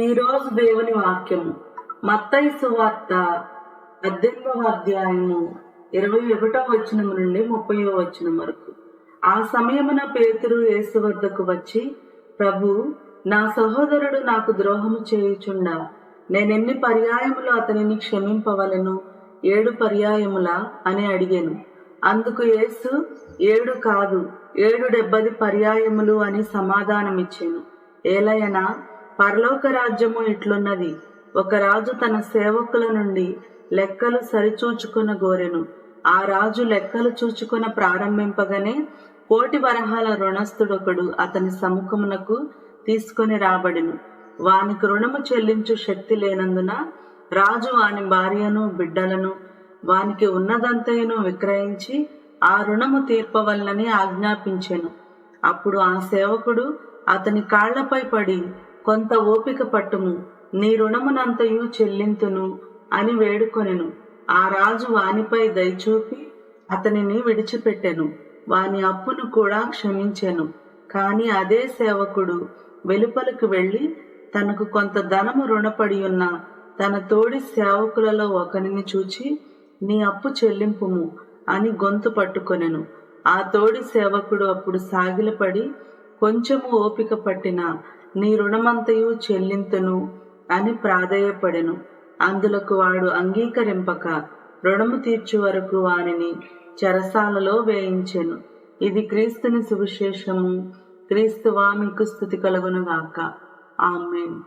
ఈరోజు దేవుని వాక్యము మత్తయి సువార్త 18వ అధ్యాయము 21వ వచనం నుండి 30వ వచనం వరకు. ఆ సమయమున పేతురు యేసు వద్దకు వచ్చి, ప్రభు, నా సహోదరుడు నాకు ద్రోహము చేయుచుండా నేనెన్ని పర్యాయములు అతనిని క్షమింపవలెను? 7 పర్యాయములా అని అడిగాను. అందుకు యేసు 7 కాదు 770 పర్యాయములు అని సమాధానమిచ్చాను. ఏలయనా, పరలోక రాజ్యము ఇట్లున్నది. ఒక రాజు తన సేవకుల నుండి లెక్కలు సరిచూచుకున గోరెను. ఆ రాజు లెక్కలు చూచుకున ప్రారంభింపగానే కోటి వరహాల రుణస్థుడొకడు అతని సముఖమునకు తీసుకొని రాబడెను. వానికి రుణము చెల్లించు శక్తి లేనందున రాజు వాని భార్యను బిడ్డలను వానికి ఉన్నదంతయును విక్రయించి ఆ రుణము తీర్పవలనని ఆజ్ఞాపించెను. అప్పుడు ఆ సేవకుడు అతని కాళ్లపై పడి, కొంత ఓపిక పట్టుము, నీ రుణమునంతయు చెల్లింతును అని వేడుకొనెను. ఆ రాజు వానిపై దయచూపి అతనిని విడిచిపెట్టెను, వాని అప్పును కూడా క్షమించెను. కాని అదే సేవకుడు వెలుపలకు వెళ్లి తనకు కొంత ధనము రుణపడి ఉన్న తన తోడి సేవకులలో ఒకనిని చూచి, నీ అప్పు చెల్లింపుము అని గొంతు పట్టుకొనెను. ఆ తోడి సేవకుడు అప్పుడు సాగిలపడి, కొంచెము ఓపిక పట్టిన నీ రుణమంతయు చెల్లింతును అని ప్రాధేయపడెను. అందులకు వాడు అంగీకరింపక రుణము తీర్చు వరకు వానిని చెరసాలలో వేయించెను. ఇది క్రీస్తుని సువిశేషము. క్రీస్తువా మీకు స్తుతి కలుగును గాక. ఆమేన్.